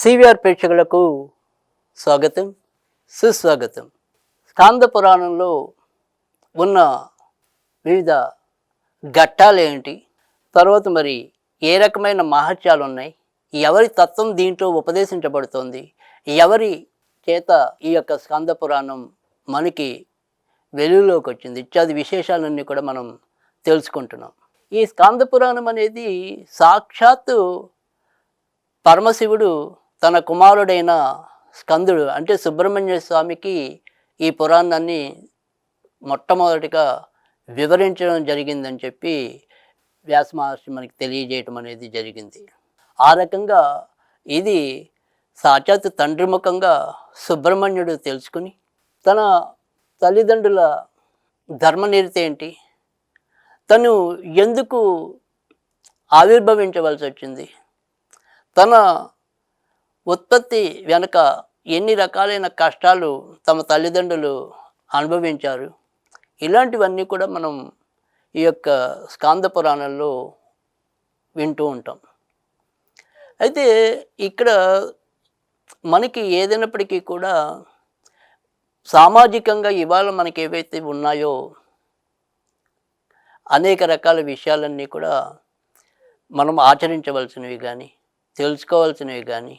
CVR ప్రేక్షకులకు స్వాగతం, సుస్వాగతం. స్కాంద పురాణంలో ఉన్న వివిధ ఘట్టాలు ఏంటి, తర్వాత మరి ఏ రకమైన మహత్యాలు ఉన్నాయి, ఎవరి తత్వం దీంట్లో ఉపదేశించబడుతోంది, ఎవరి చేత ఈ యొక్క స్కాంద పురాణం మనకి వెలుగులోకి వచ్చింది, ఇత్యాది విశేషాలన్నీ కూడా మనం తెలుసుకుంటున్నాం. ఈ స్కాంద పురాణం అనేది సాక్షాత్తు పరమశివుడు తన కుమారుడైన స్కందుడు అంటే సుబ్రహ్మణ్య స్వామికి ఈ పురాణాన్ని మొట్టమొదటిగా వివరించడం జరిగిందని చెప్పి వ్యాస మహర్షి మనకి తెలియజేయటం అనేది జరిగింది. ఆ రకంగా ఇది సాక్షాత్ తండ్రి ముఖంగా సుబ్రహ్మణ్యుడు తెలుసుకుని తన తల్లిదండ్రుల ధర్మనిరతి ఏంటి, తను ఎందుకు ఆవిర్భవించవలసి వచ్చింది, తన ఉత్పత్తి వెనుక ఎన్ని రకాలైన కష్టాలు తమ తల్లిదండ్రులు అనుభవించారు, ఇలాంటివన్నీ కూడా మనం ఈ యొక్క స్కాంద పురాణంలో వింటూ ఉంటాం. అయితే ఇక్కడ మనకి ఏదైనప్పటికీ కూడా సామాజికంగా ఇవాళ మనకి ఏవైతే ఉన్నాయో అనేక రకాల విషయాలన్నీ కూడా మనం ఆచరించవలసినవి కానీ తెలుసుకోవాల్సినవి కానీ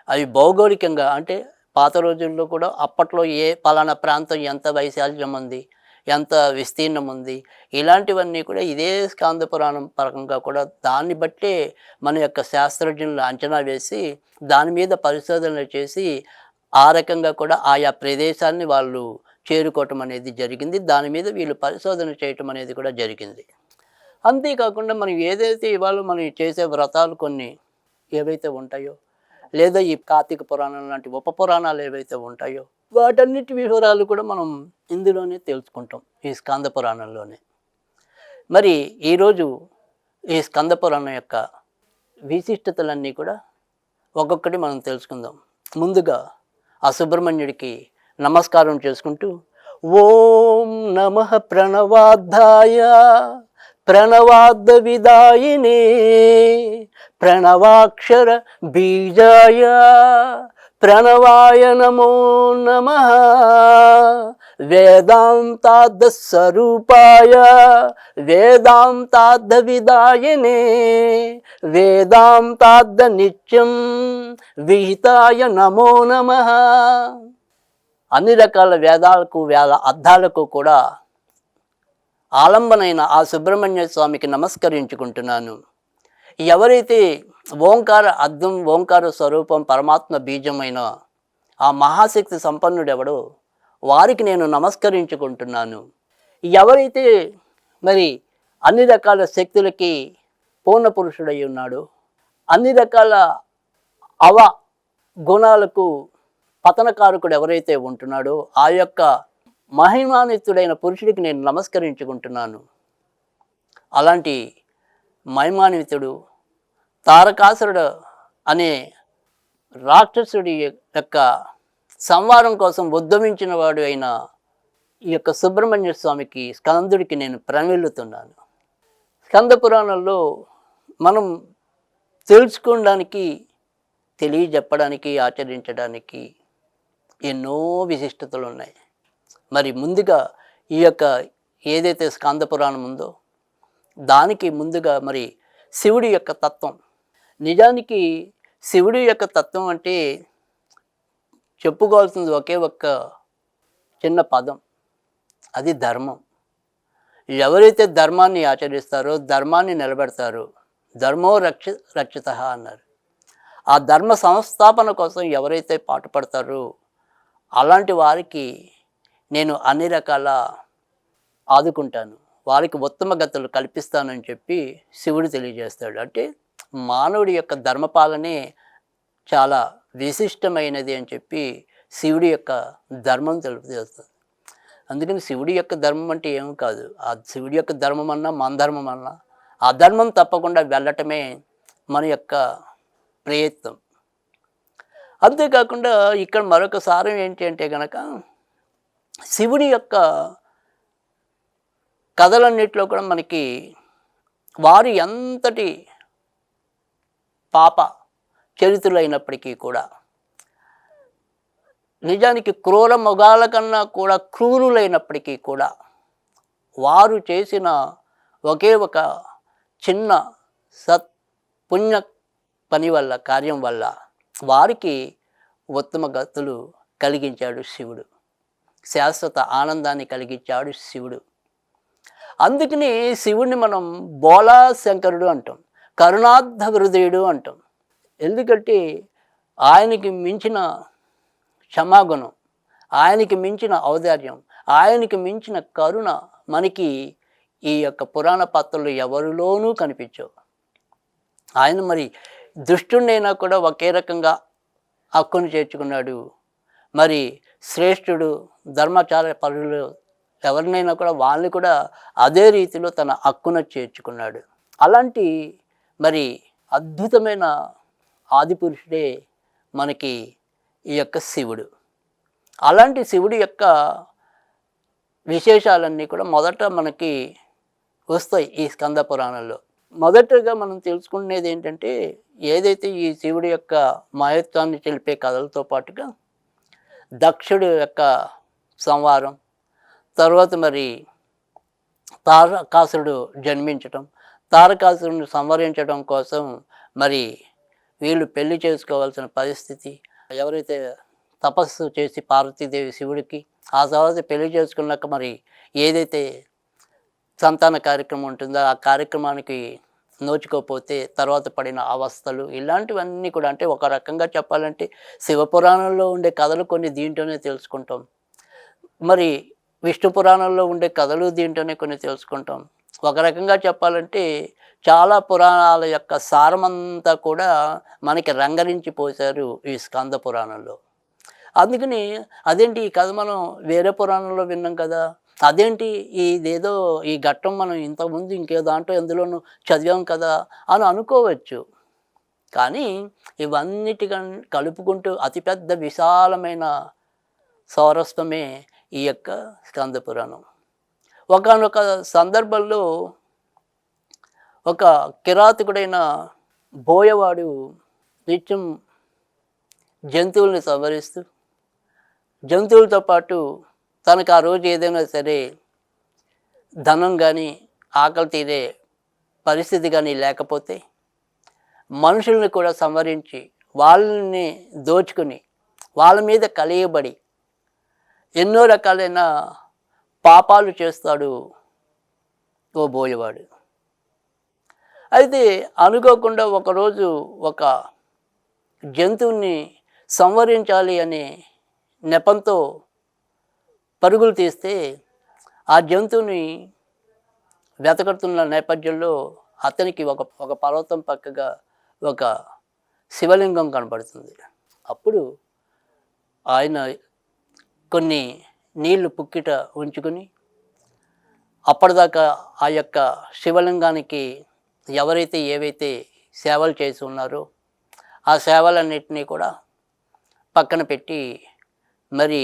అవి భౌగోళికంగా అంటే పాత రోజుల్లో కూడా అప్పట్లో ఏ పలానా ప్రాంతం ఎంత వైశాల్యం ఉంది, ఎంత విస్తీర్ణం ఉంది, ఇలాంటివన్నీ కూడా ఇదే స్కాంద పురాణం పరంగా కూడా దాన్ని బట్టే మన యొక్క శాస్త్రజ్ఞులు అంచనా వేసి దాని మీద పరిశోధనలు చేసి ఆ రకంగా కూడా ఆయా ప్రదేశాన్ని వాళ్ళు చేరుకోవటం అనేది జరిగింది. దాని మీద వీళ్ళు పరిశోధన చేయటం అనేది కూడా జరిగింది. అంతేకాకుండా మనం ఏదైతే ఇవాళ మనం చేసే వ్రతాలు కొన్ని ఏవైతే ఉంటాయో, లేదా ఈ కార్తీక పురాణం లాంటి ఉప పురాణాలు ఏవైతే ఉంటాయో వాటన్నిటి వివరాలు కూడా మనం ఇందులోనే తెలుసుకుంటాం, ఈ స్కాంద పురాణంలోనే. మరి ఈరోజు ఈ స్కాంద పురాణం యొక్క విశిష్టతలన్నీ కూడా ఒక్కొక్కటి మనం తెలుసుకుందాం. ముందుగా ఆ సుబ్రహ్మణ్యుడికి నమస్కారం చేసుకుంటూ ఓం నమః ప్రణవాద్ధాయ ప్రణవాద్ద విదాయినే ప్రణవాక్షర బీజాయ ప్రణవాయ నమో నమః వేదాంతార్థ స్వరూపాయ వేదాంతార్థ విదాయనే వేదాంతార్థ నిత్యం విహితాయ నమో నమః. అన్ని రకాల వేదాలకు వేద అర్థాలకు కూడా ఆలంబనైన ఆ సుబ్రహ్మణ్య స్వామికి నమస్కరించుకుంటున్నాను. ఎవరైతే ఓంకార అర్థం ఓంకార స్వరూపం పరమాత్మ బీజమైన ఆ మహాశక్తి సంపన్నుడెవడో వారికి నేను నమస్కరించుకుంటున్నాను. ఎవరైతే మరి అన్ని రకాల శక్తులకి పూర్ణ పురుషుడై ఉన్నాడో, అన్ని రకాల అవ గుణాలకు పతనకారకుడు ఎవరైతే ఉంటున్నాడో ఆ యొక్క మహిమాన్వితుడైన పురుషుడికి నేను నమస్కరించుకుంటున్నాను. అలాంటి మహిమాన్వితుడు తారకాసురుడు అనే రాక్షసుడి యొక్క సంవారం కోసం ఉద్యమించిన వాడు అయిన ఈ యొక్క సుబ్రహ్మణ్య స్వామికి స్కందుడికి నేను ప్రణమిల్లుతున్నాను. స్కంద పురాణంలో మనం తెలుసుకోవడానికి, తెలియజెప్పడానికి, ఆచరించడానికి ఎన్నో విశిష్టతలు ఉన్నాయి. మరి ముందుగా ఈ యొక్క ఏదైతే స్కాంద పురాణం ఉందో దానికి ముందుగా మరి శివుడి యొక్క తత్వం. నిజానికి శివుడి యొక్క తత్వం అంటే చెప్పుకోవాల్సింది ఒకే ఒక్క చిన్న పదం, అది ధర్మం. ఎవరైతే ధర్మాన్ని ఆచరిస్తారో, ధర్మాన్ని నిలబెడతారో, ధర్మో రక్షిత అన్నారు. ఆ ధర్మ సంస్థాపన కోసం ఎవరైతే పాటుపడతారో అలాంటి వారికి నేను అన్ని రకాల ఆదుకుంటాను, వారికి ఉత్తమ గతులు కల్పిస్తానని చెప్పి శివుడు తెలియజేస్తాడు. అంటే మానవుడి యొక్క ధర్మపాలనే చాలా విశిష్టమైనది అని చెప్పి శివుడి యొక్క ధర్మం తెలుపుతుంది. అందుకని శివుడి యొక్క ధర్మం అంటే ఏమి కాదు, ఆ శివుడి యొక్క ధర్మం అన్నా మన ధర్మం అన్నా ఆ ధర్మం తప్పకుండా వెళ్ళటమే మన యొక్క ప్రయత్నం. అంతేకాకుండా ఇక్కడ మరొక సారం ఏంటి అంటే కనుక శివుడి యొక్క కథలన్నిటిలో కూడా మనకి వారు ఎంతటి పాప చరిత్రులైనప్పటికీ కూడా నిజానికి క్రూర మృగాల కన్నా కూడా క్రూరులైనప్పటికీ కూడా వారు చేసిన ఒకే ఒక చిన్న సత్ పుణ్య పని వల్ల కార్యం వల్ల వారికి ఉత్తమ గతులు కలిగించాడు శివుడు. శాశ్వత ఆనందాన్ని కలిగించాడు శివుడు. అందుకని శివుడిని మనం బోలా శంకరుడు అంటాం, కరుణార్థ హృదయుడు అంటాం. ఎందుకంటే ఆయనకి మించిన క్షమాగుణం, ఆయనకి మించిన ఔదార్యం, ఆయనకి మించిన కరుణ మనకి ఈ యొక్క పురాణ పాత్రలు ఎవరిలోనూ కనిపించవు. ఆయన మరి దుష్టుడైనా కూడా ఒకే రకంగా హక్కును చేర్చుకున్నాడు. మరి శ్రేష్ఠుడు ధర్మాచార పరులు ఎవరినైనా కూడా వాళ్ళని కూడా అదే రీతిలో తన హక్కున చేర్చుకున్నాడు. అలాంటి మరి అద్భుతమైన ఆదిపురుషుడే మనకి ఈ యొక్క శివుడు. అలాంటి శివుడి యొక్క విశేషాలన్నీ కూడా మొదట మనకి వస్తాయి ఈ స్కంద పురాణంలో. మొదటగా మనం తెలుసుకునేది ఏంటంటే, ఏదైతే ఈ శివుడి యొక్క మహత్వాన్ని తెలిపే కథలతో పాటుగా దక్షుడి యొక్క సంహారం, తర్వాత మరి తారకాసురుడు జన్మించటం, తారకాసురుడిని సంహరించడం కోసం మరి వీళ్ళు పెళ్లి చేసుకోవాల్సిన పరిస్థితి, ఎవరైతే తపస్సు చేసి పార్వతీదేవి శివుడికి ఆ తర్వాత పెళ్లి చేసుకున్నాక మరి ఏదైతే సంతాన కార్యక్రమం ఉంటుందో ఆ కార్యక్రమానికి నోచుకోకపోతే తర్వాత పడిన అవస్థలు, ఇలాంటివన్నీ కూడా అంటే ఒక రకంగా చెప్పాలంటే శివపురాణంలో ఉండే కథలు కొన్ని దీంట్లోనే తెలుసుకుంటాం. మరి విష్ణు పురాణంలో ఉండే కథలు దీంట్లోనే కొన్ని తెలుసుకుంటాం. ఒక రకంగా చెప్పాలంటే చాలా పురాణాల యొక్క సారమంతా కూడా మనకి రంగరించి పోశారు ఈ స్కంద పురాణంలో. అందుకని అదేంటి ఈ కథ మనం వేరే పురాణంలో విన్నాం కదా, అదేంటి ఇదేదో ఈ ఘట్టం మనం ఇంతకుముందు ఇంకే దాంట్లో ఎందులోనూ చదివాం కదా అని అనుకోవచ్చు. కానీ ఇవన్నిటికన్నా కలుపుకుంటూ అతిపెద్ద విశాలమైన సౌరస్వమే ఈ యొక్క స్కంద పురాణం. ఒకానొక సందర్భంలో ఒక కిరాతకుడైన బోయవాడు నిత్యం జంతువుల్ని సంహరిస్తూ, జంతువులతో పాటు తనకు ఆ రోజు ఏదైనా సరే ధనం కానీ ఆకలి తీరే పరిస్థితి కానీ లేకపోతే మనుషుల్ని కూడా సంహరించి వాళ్ళని దోచుకుని వాళ్ళ మీద కలియబడి ఎన్నో రకాలైన పాపాలు చేస్తాడు ఓ బోయవాడు. అయితే అనుకోకుండా ఒకరోజు ఒక జంతువుని సంహరించాలి అనే నెపంతో పరుగులు తీస్తే ఆ జంతువుని వెతకడుతున్న నేపథ్యంలో అతనికి ఒక పర్వతం పక్కగా ఒక శివలింగం కనపడుతుంది. అప్పుడు ఆయన కొన్ని నీళ్లు పుక్కిట ఉంచుకొని అప్పటిదాకా ఆ యొక్క శివలింగానికి ఎవరైతే ఏవైతే సేవలు చేసి ఉన్నారో ఆ సేవలన్నిటినీ కూడా పక్కన పెట్టి మరి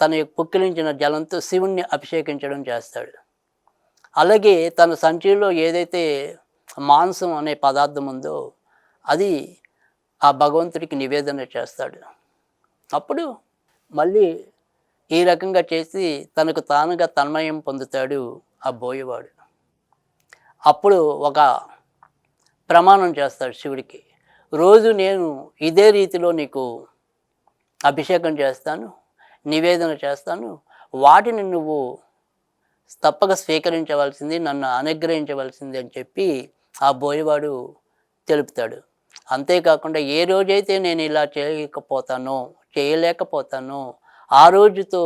తన పుక్కిలించిన జలంతో శివుణ్ణి అభిషేకించడం చేస్తాడు. అలాగే తన సంచిలో ఏదైతే మాంసం అనే పదార్థం ఉందో అది ఆ భగవంతుడికి నివేదన చేస్తాడు. అప్పుడు మళ్ళీ ఈ రకంగా చేసి తనకు తానుగా తన్మయం పొందుతాడు ఆ బోయవాడు. అప్పుడు ఒక ప్రమాణం చేస్తాడు శివుడికి, రోజు నేను ఇదే రీతిలో నీకు అభిషేకం చేస్తాను, నివేదన చేస్తాను, వాటిని నువ్వు తప్పక స్వీకరించవలసింది, నన్ను అనుగ్రహించవలసింది అని చెప్పి ఆ బోయవాడు తెలుపుతాడు. అంతేకాకుండా ఏ రోజైతే నేను ఇలా చేయలేకపోతానో ఆ రోజుతో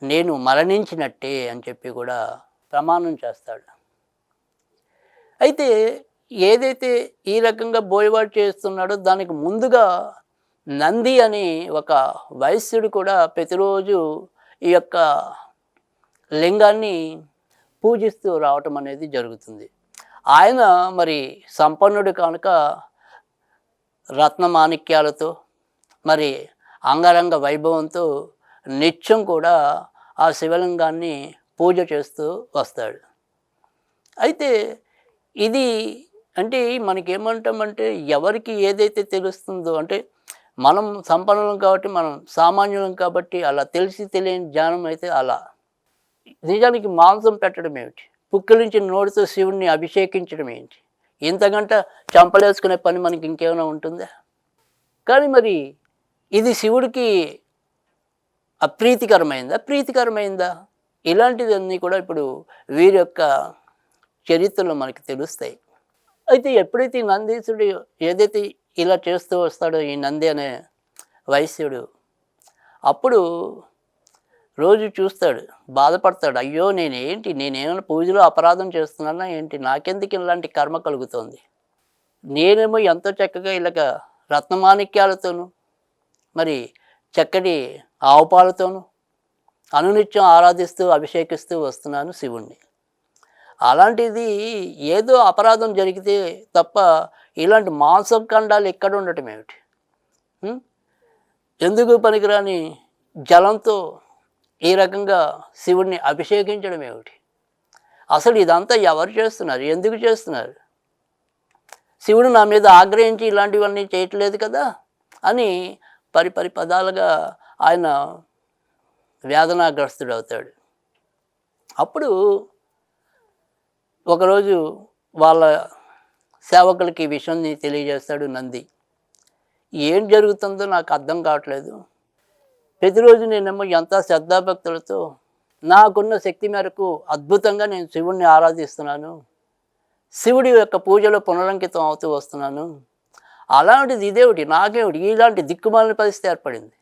నేను మరణించినట్టే అని చెప్పి కూడా ప్రమాణం చేస్తాడు. అయితే ఏదైతే ఈ రకంగా బోయవాడు చేస్తున్నాడో దానికి ముందుగా నంది అని ఒక వైశ్యుడు కూడా ప్రతిరోజు ఈ యొక్క లింగాన్ని పూజిస్తూ రావటం అనేది జరుగుతుంది. ఆయన మరి సంపన్నుడు కనుక రత్నమాణిక్యాలతో మరి అంగరంగ వైభవంతో నిత్యం కూడా ఆ శివలింగాన్ని పూజ చేస్తూ వస్తాడు. అయితే ఇది అంటే మనకేమంటామంటే ఎవరికి ఏదైతే తెలుస్తుందో అంటే మనం సంపన్నులం కాబట్టి, మనం సామాన్యులం కాబట్టి అలా తెలిసి తెలియని జ్ఞానం అయితే అలా. నిజానికి మాంసం పెట్టడం ఏమిటి? పుక్కిలించిన నోటితో శివుడిని అభిషేకించడం ఏంటి? ఇంతకంటే చంపలేసుకునే పని మనకి ఇంకేమైనా ఉంటుందా? కానీ మరి ఇది శివుడికి అప్రీతికరమైందా? ప్రీతికరమైందా? ఇలాంటివన్నీ కూడా ఇప్పుడు వీరి యొక్క చరిత్రలో మనకి తెలుస్తాయి. అయితే ఎప్పుడైతే ఈ నందీశుడు ఏదైతే ఇలా చేస్తూ వస్తాడో ఈ నంది అనే వైశ్యుడు, అప్పుడు రోజు చూస్తాడు, బాధపడతాడు. అయ్యో! నేనేమైనా పూజలో అపరాధం చేస్తున్నానా ఏంటి? నాకెందుకు ఇలాంటి కర్మ కలుగుతోంది? నేనేమో ఎంతో చక్కగా ఇలాగ రత్నమాణిక్యాలతోనూ, మరి చక్కటి ఆవు పాలతోనూ అనునిత్యం ఆరాధిస్తూ, అభిషేకిస్తూ వస్తున్నాను శివుణ్ణి. అలాంటిది ఏదో అపరాధం జరిగితే తప్ప ఇలాంటి మాంసఖండాలు ఎక్కడ ఉండటం ఏమిటి? ఎందుకు పనికిరాని జలంతో ఈ రకంగా శివుడిని అభిషేకించడం ఏమిటి? అసలు ఇదంతా ఎవరు చేస్తున్నారు? ఎందుకు చేస్తున్నారు? శివుడు నా మీద ఆగ్రహించి ఇలాంటివన్నీ చేయట్లేదు కదా అని పదాలుగా ఆయన వేదనాగ్రస్తుడవుతాడు. అప్పుడు ఒకరోజు వాళ్ళ సేవకులకి ఈ విషయాన్ని తెలియజేస్తాడు నంది. ఏం జరుగుతుందో నాకు అర్థం కావట్లేదు. ప్రతిరోజు నేనేమో ఎంత శ్రద్ధాభక్తులతో నాకున్న శక్తి మేరకు అద్భుతంగా నేను శివుణ్ణి ఆరాధిస్తున్నాను. శివుడి యొక్క పూజలో పునరంకితం అవుతూ వస్తున్నాను. అలాంటిది ఇదేమిటి, నాకేమిటి ఇలాంటి దిక్కుమాలిన పరిస్థితి ఏర్పడింది.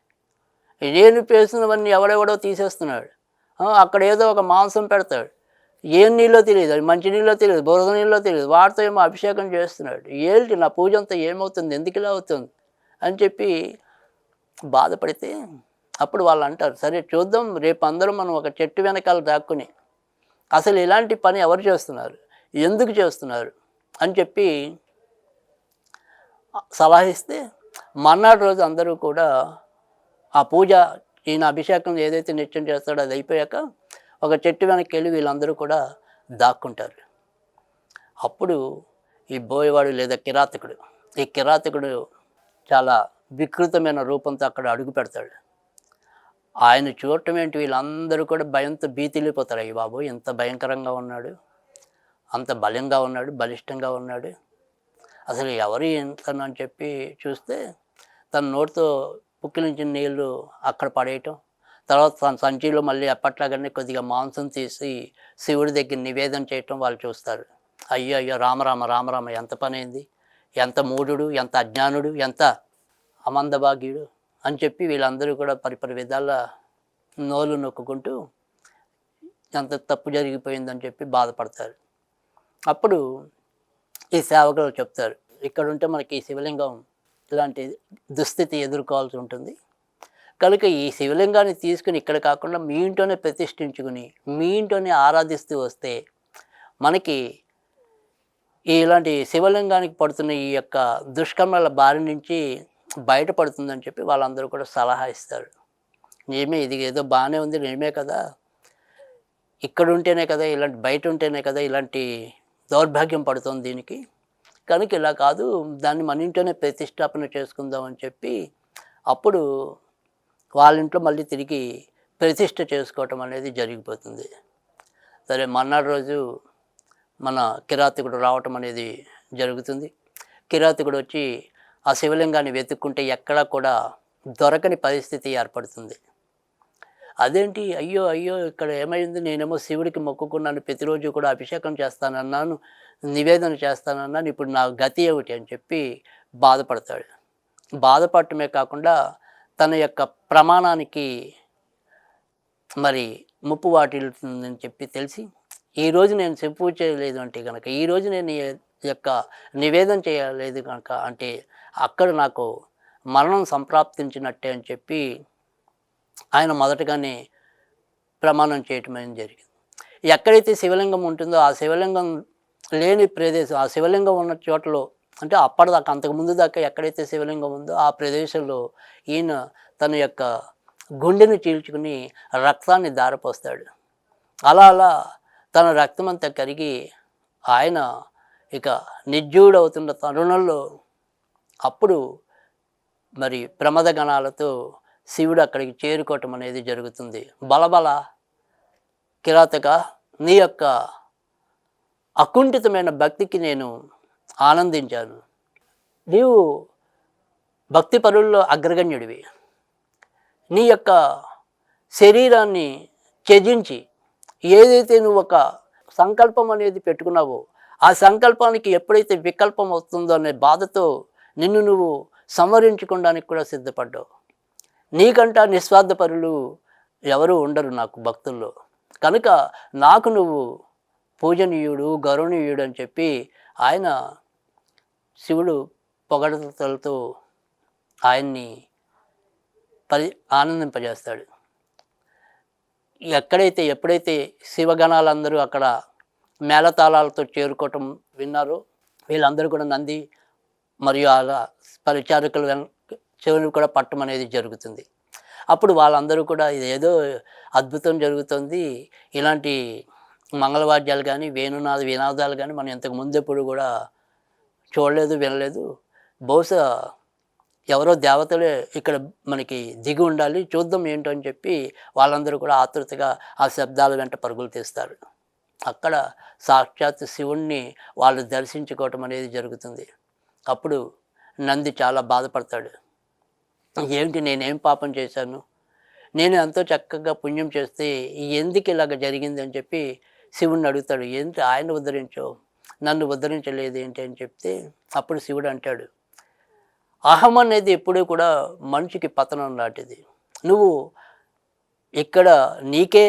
నేను పేసినవన్నీ ఎవడెవడో తీసేస్తున్నాడు. అక్కడ ఏదో ఒక మాంసం పెడతాడు, ఏం నీళ్ళో తెలియదు, అది మంచి నీళ్ళో తెలియదు, బురద నీళ్ళో తెలియదు, వాటితో ఏమో అభిషేకం చేస్తున్నాడు. ఏంటి నా పూజ అంతా ఏమవుతుంది, ఎందుకు ఇలా అవుతుంది అని చెప్పి బాధపడితే అప్పుడు వాళ్ళు అంటారు, సరే చూద్దాం, రేపు అందరం మనం ఒక చెట్టు వెనకాల దాక్కుని అసలు ఇలాంటి పని ఎవరు చేస్తున్నారు, ఎందుకు చేస్తున్నారు అని చెప్పి సలహా ఇస్తే మర్నాడు రోజు అందరూ కూడా ఆ పూజ, ఈయన అభిషేకం ఏదైతే నిత్యం చేస్తాడో అది అయిపోయాక ఒక చెట్టు వెనక్కి వెళ్ళి వీళ్ళందరూ కూడా దాక్కుంటారు. అప్పుడు ఈ బోయవాడు లేదా కిరాతకుడు, ఈ కిరాతకుడు చాలా వికృతమైన రూపంతో అక్కడ అడుగు పెడతాడు. ఆయన చూడటం ఏంటి, వీళ్ళందరూ కూడా భయంతో భీతిల్లిపోతారు. అయ్యి బాబు ఎంత భయంకరంగా ఉన్నాడు, అంత బలంగా ఉన్నాడు, బలిష్టంగా ఉన్నాడు, అసలు ఎవరు ఎంతను అని చెప్పి చూస్తే తన నోటితో పుక్కిలించిన నీళ్ళు అక్కడ పడేయటం, తర్వాత తన సంచిలో మళ్ళీ ఎప్పట్లాగానే కొద్దిగా మాంసం తీసి శివుడి దగ్గర నివేదన చేయటం వాళ్ళు చూస్తారు. అయ్యో అయ్యో రామరామ రామరామ, ఎంత పని అయింది, ఎంత మూఢుడు, ఎంత అజ్ఞానుడు, ఎంత అమందభాగ్యుడు అని చెప్పి వీళ్ళందరూ కూడా పరిపరి విధాల నోలు నొక్కుంటూ ఎంత తప్పు జరిగిపోయిందని చెప్పి బాధపడతారు. అప్పుడు ఈ సేవకులు చెప్తారు, ఇక్కడ ఉంటే మనకి ఈ శివలింగం ఇలాంటి దుస్థితి ఎదుర్కోవాల్సి ఉంటుంది కనుక ఈ శివలింగాన్ని తీసుకుని ఇక్కడ కాకుండా మీ ఇంట్లోనే ప్రతిష్ఠించుకుని మీ ఇంట్లోనే ఆరాధిస్తూ వస్తే మనకి ఇలాంటి శివలింగానికి పడుతున్న ఈ యొక్క దుష్కర్మల బారి నుంచి బయటపడుతుందని చెప్పి వాళ్ళందరూ కూడా సలహా ఇస్తారు. నిజమే, ఇది ఏదో బాగానే ఉంది, నిజమే కదా, ఇక్కడ ఉంటేనే కదా ఇలాంటి, బయట ఉంటేనే కదా ఇలాంటి దౌర్భాగ్యం పడుతుంది దీనికి, కనుక ఇలా కాదు, దాన్ని మన ఇంట్లోనే ప్రతిష్టాపన చేసుకుందాం అని చెప్పి అప్పుడు వాళ్ళ ఇంట్లో మళ్ళీ తిరిగి ప్రతిష్ఠ చేసుకోవటం అనేది జరిగిపోతుంది. సరే మర్నాడు రోజు మన కిరాతకుడు రావటం అనేది జరుగుతుంది. కిరాతకుడు వచ్చి ఆ శివలింగాన్ని వెతుక్కుంటే ఎక్కడా కూడా దొరకని పరిస్థితి ఏర్పడుతుంది. అదేంటి, అయ్యో అయ్యో ఇక్కడ ఏమైంది, నేనేమో శివుడికి మొక్కుకున్నాను, ప్రతిరోజు కూడా అభిషేకం చేస్తానన్నాను, నివేదన చేస్తానన్నాను, ఇప్పుడు నా గతి ఏమిటి అని చెప్పి బాధపడతాడు. బాధపడటమే కాకుండా తన యొక్క ప్రమాణానికి మరి ముప్పు వాటిల్తుందని చెప్పి తెలిసి ఈరోజు నేను శివ పూజ చేయలేదు అంటే కనుక, ఈరోజు నేను యొక్క నివేదన చేయలేదు కనుక అంటే అక్కడ నాకు మరణం సంప్రాప్తించినట్టే అని చెప్పి ఆయన మొదటగానే ప్రమాణం చేయటం అనేది జరిగింది. ఎక్కడైతే శివలింగం ఉంటుందో ఆ శివలింగం లేని ప్రదేశం, ఆ శివలింగం ఉన్న చోటలో అంటే అప్పటిదాకా అంతకుముందు దాకా ఎక్కడైతే శివలింగం ఉందో ఆ ప్రదేశంలో ఈయన తన యొక్క గుండెను చీల్చుకుని రక్తాన్ని ధారపోస్తాడు. అలా అలా తన రక్తం అంతా కరిగి ఆయన ఇక నిర్జీవుడవుతున్న తరుణంలో అప్పుడు మరి ప్రమద గణాలతో శివుడు అక్కడికి చేరుకోవటం అనేది జరుగుతుంది. బలబల కిరాతక, నీ యొక్క అకుంఠితమైన భక్తికి నేను ఆనందించాను. నీవు భక్తి పరుల్లో అగ్రగణ్యుడివి. నీ యొక్క శరీరాన్ని త్యజించి ఏదైతే నువ్వు ఒక సంకల్పం అనేది పెట్టుకున్నావో ఆ సంకల్పానికి ఎప్పుడైతే వికల్పం వస్తుందో అనే బాధతో నిన్ను నువ్వు సంవరించుకోవడానికి కూడా సిద్ధపడ్డావు. నీకంటా నిస్వార్థపరులు ఎవరు ఉండరు నాకు భక్తుల్లో. కనుక నాకు నువ్వు పూజనీయుడు, గౌరవనీయుడు అని చెప్పి ఆయన శివుడు పొగడతలతో ఆయన్ని ఆనందింపజేస్తాడు. ఎప్పుడైతే శివగణాలందరూ అక్కడ మేళతాళాలతో చేరుకోవటం విన్నారో వీళ్ళందరూ కూడా నంది మరియు అలా పరిచారకులు చెవులు కూడా పట్టం అనేది జరుగుతుంది. అప్పుడు వాళ్ళందరూ కూడా ఇదేదో అద్భుతం జరుగుతుంది, ఇలాంటి మంగళవాద్యాలు కానీ వేణునాద వినాదాలు కానీ మనం ఇంతకు ముందెప్పుడు కూడా చూడలేదు, వినలేదు. బహుశా ఎవరో దేవతలే ఇక్కడ మనకి దిగి ఉండాలి, చూద్దాం ఏంటో అని చెప్పి వాళ్ళందరూ కూడా ఆతృతగా ఆ శబ్దాల వెంట పరుగులు తీస్తారు. అక్కడ సాక్షాత్ శివుణ్ణి వాళ్ళు దర్శించుకోవటం అనేది జరుగుతుంది. అప్పుడు నంది చాలా బాధపడతాడు. ఏంటి, నేనేం పాపం చేశాను, నేను ఎంతో చక్కగా పుణ్యం చేస్తే ఎందుకు ఇలాగ జరిగింది అని చెప్పి శివుణ్ణి అడుగుతాడు. ఏంటి ఆయన ఉద్ధరించావు, నన్ను ఉద్ధరించలేదు ఏంటి అని చెప్తే అప్పుడు శివుడు అంటాడు, అహం అనేది ఎప్పుడూ కూడా మనిషికి పతనం లాంటిది. నువ్వు ఇక్కడ నీకే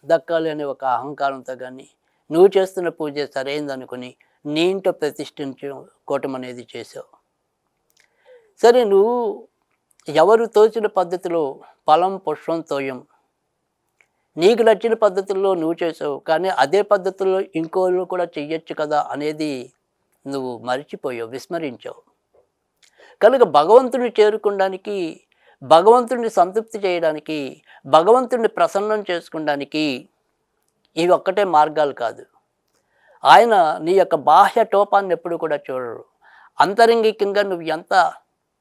దక్కాలి అనే ఒక అహంకారంతో కానీ నువ్వు చేస్తున్న పూజ సరైందనుకుని నీ ఇంట్లో ప్రతిష్ఠించుకోవటం అనేది చేసావు. సరే, నువ్వు ఎవరు తోచిన పద్ధతిలో ఫలం పుష్పం తోయం, నీకు నచ్చిన పద్ధతుల్లో నువ్వు చేసావు, కానీ అదే పద్ధతుల్లో ఇంకోళ్ళు కూడా చెయ్యొచ్చు కదా అనేది నువ్వు మర్చిపోయావు, విస్మరించావు. కనుక భగవంతుని చేరుకోవడానికి, భగవంతుడిని సంతృప్తి చేయడానికి, భగవంతుడిని ప్రసన్నం చేసుకోవడానికి ఇవి ఒక్కటే మార్గాలు కాదు. ఆయన నీ యొక్క బాహ్య టోపాన్ని ఎప్పుడు కూడా చూడరు. అంతరంగికంగా నువ్వు ఎంత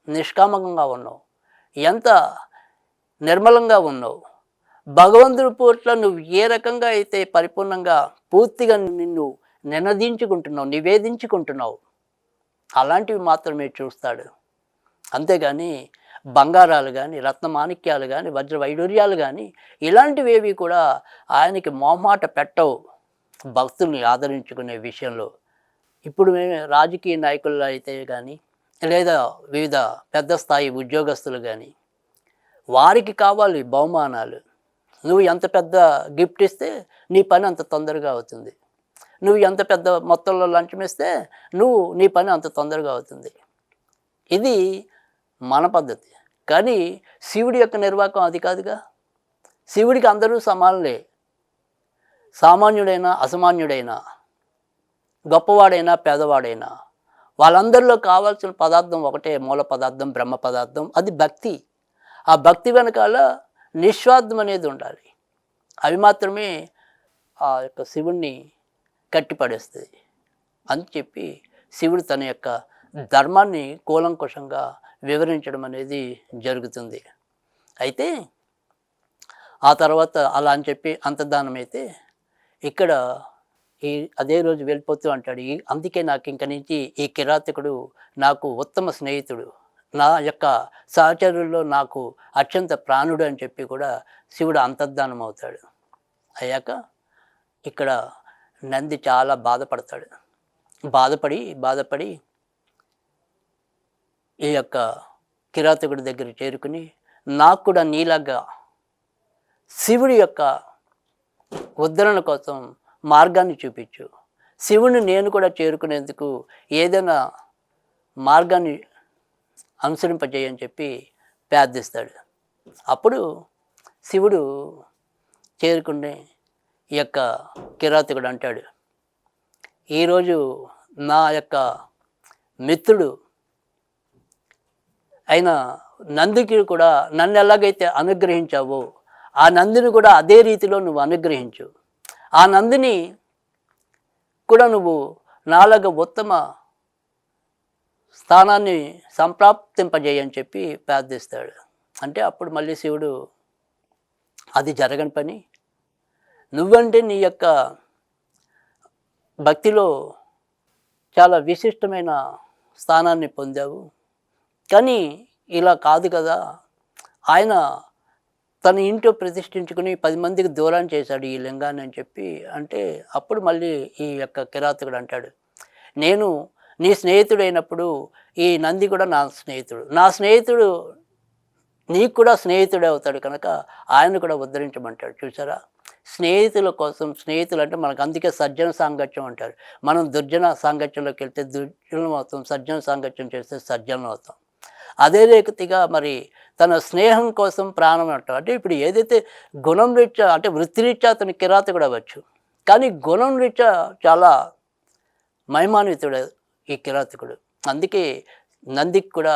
నిష్కామంగా ఉన్నావు, ఎంత నిర్మలంగా ఉన్నావు, భగవంతుడి పట్ల నువ్వు ఏ రకంగా అయితే పరిపూర్ణంగా పూర్తిగా నిన్ను నివేదించుకుంటున్నావు అలాంటివి మాత్రమే చూస్తాడు. అంతేగాని బంగారాలు కానీ, రత్నమాణిక్యాలు కానీ, వజ్ర వైడూర్యాలు కానీ ఇలాంటివేవి కూడా ఆయనకి మొహమాట పెట్టవు భక్తుల్ని ఆదరించుకునే విషయంలో. ఇప్పుడు మేము రాజకీయ నాయకుల్లో అయితే కానీ, లేదా వివిధ పెద్ద స్థాయి ఉద్యోగస్తులు కానీ, వారికి కావాలి బహుమానాలు. నువ్వు ఎంత పెద్ద గిఫ్ట్ ఇస్తే నీ పని అంత తొందరగా అవుతుంది. నువ్వు ఎంత పెద్ద మొత్తంలో లంచం ఇస్తే నీ పని అంత తొందరగా అవుతుంది. ఇది మన పద్ధతి. కానీ శివుడి యొక్క నిర్వాహకం అది కాదుగా. శివుడికి అందరూ సమానులే. సామాన్యుడైనా, అసామాన్యుడైనా, గొప్పవాడైనా, పేదవాడైనా వాళ్ళందరిలో కావాల్సిన పదార్థం ఒకటే, మూల పదార్థం, బ్రహ్మ పదార్థం. అది భక్తి. ఆ భక్తి వెనకాల నిస్వార్థం అనేది ఉండాలి. అవి మాత్రమే ఆ యొక్క శివుణ్ణి కట్టిపడేస్తుంది అని చెప్పి శివుడు తన యొక్క ధర్మాన్ని కూలంకుషంగా వివరించడం అనేది జరుగుతుంది. అయితే ఆ తర్వాత అలా అని చెప్పి అంతర్ధానం అయితే ఇక్కడ అదే రోజు వెళ్ళిపోతూ అంటాడు, అందుకే నాకు ఇంక నుంచి ఈ కిరాతకుడు నాకు ఉత్తమ స్నేహితుడు, నా యొక్క సహచరుల్లో నాకు అత్యంత ప్రాణుడు అని చెప్పి కూడా శివుడు అంతర్ధానం అవుతాడు. అయ్యాక ఇక్కడ నంది చాలా బాధపడతాడు. బాధపడి ఈ యొక్క కిరాతకుడి దగ్గర చేరుకుని, నాకు కూడా నీలాగా శివుడి యొక్క ఉద్ధరణ కోసం మార్గాన్ని చూపించు, శివుని నేను కూడా చేరుకునేందుకు ఏదైనా మార్గాన్ని అనుసరింపజేయని చెప్పి ప్రార్థిస్తాడు. అప్పుడు శివుడు చేరుకునే ఈ యొక్క కిరాతకుడు అంటాడు, ఈరోజు నా యొక్క మిత్రుడు అయిన నందికి కూడా నన్ను ఎలాగైతే అనుగ్రహించావో ఆ నందిని కూడా అదే రీతిలో నువ్వు అనుగ్రహించు. ఆ నందిని కూడా నువ్వు నాలుగ ఉత్తమ స్థానాన్ని సంప్రాప్తింపజేయని చెప్పి ప్రార్థిస్తాడు. అంటే అప్పుడు మళ్ళీ శివుడు అది జరగని పని, నువ్వంటే నీ యొక్క భక్తిలో చాలా విశిష్టమైన స్థానాన్ని పొందావు, కానీ ఇలా కాదు కదా. ఆయన తన ఇంట్లో ప్రతిష్ఠించుకుని 10 మందికి దూరం చేశాడు ఈ లింగాన్ని అని చెప్పి అంటే, అప్పుడు మళ్ళీ ఈ యొక్క కిరాతకుడు అంటాడు, నేను నీ స్నేహితుడైనప్పుడు ఈ నంది కూడా నా స్నేహితుడు, నా స్నేహితుడు నీకు కూడా స్నేహితుడే అవుతాడు కనుక ఆయన కూడా ఉద్ధరించమంటాడు. చూసారా, స్నేహితుల కోసం, స్నేహితులు అంటే మనకు అందుకే సజ్జన సాంగత్యం అంటారు. మనం దుర్జన సాంగత్యంలోకి వెళ్తే దుర్జనం అవుతాం, సజ్జన సాంగత్యం చేస్తే సజ్జనం అవుతాం. అదే రీతిగా మరి తన స్నేహం కోసం ప్రాణం అంటాం. అంటే ఇప్పుడు ఏదైతే గుణం రీత్యా అంటే వృత్తిరీత్యా అతని కిరాతకుడు అవ్వచ్చు, కానీ గుణం రీత్యా చాలా మహిమాన్వితుడు ఈ కిరాతకుడు. అందుకే నందికి కూడా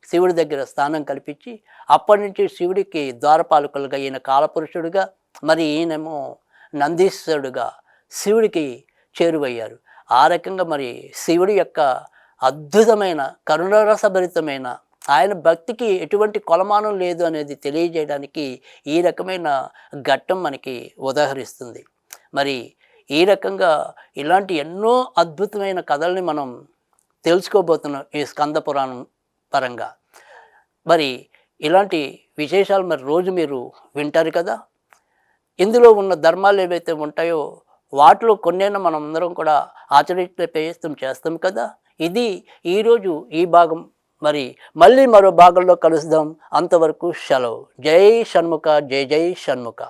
శివుడి దగ్గర స్థానం కల్పించి అప్పటి నుంచి శివుడికి ద్వారపాలకులుగా ఈయన కాలపురుషుడుగా, మరి ఈయనేమో నందీశ్వరుడుగా శివుడికి చేరువయ్యారు. ఆ రకంగా మరి శివుడి యొక్క అద్భుతమైన కరుణరసభరితమైన ఆయన భక్తికి ఎటువంటి కొలమానం లేదు అనేది తెలియజేయడానికి ఈ రకమైన ఘట్టం మనకి ఉదాహరిస్తుంది. మరి ఈ రకంగా ఇలాంటి ఎన్నో అద్భుతమైన కథల్ని మనం తెలుసుకోబోతున్నాం ఈ స్కంద పురాణం పరంగా. మరి ఇలాంటి విశేషాలు మరి రోజు మీరు వింటారు కదా. ఇందులో ఉన్న ధర్మాలు ఏవైతే ఉంటాయో వాటిలో కొన్నైనా మనం అందరం కూడా ఆచరించే ప్రయత్నం చేస్తాం కదా. ఇది ఈరోజు ఈ భాగం. మరి మళ్ళీ మరో భాగంలో కలుద్దాం. అంతవరకు సెలవు. జై షణ్ముఖ, జై జై షణ్ముఖ.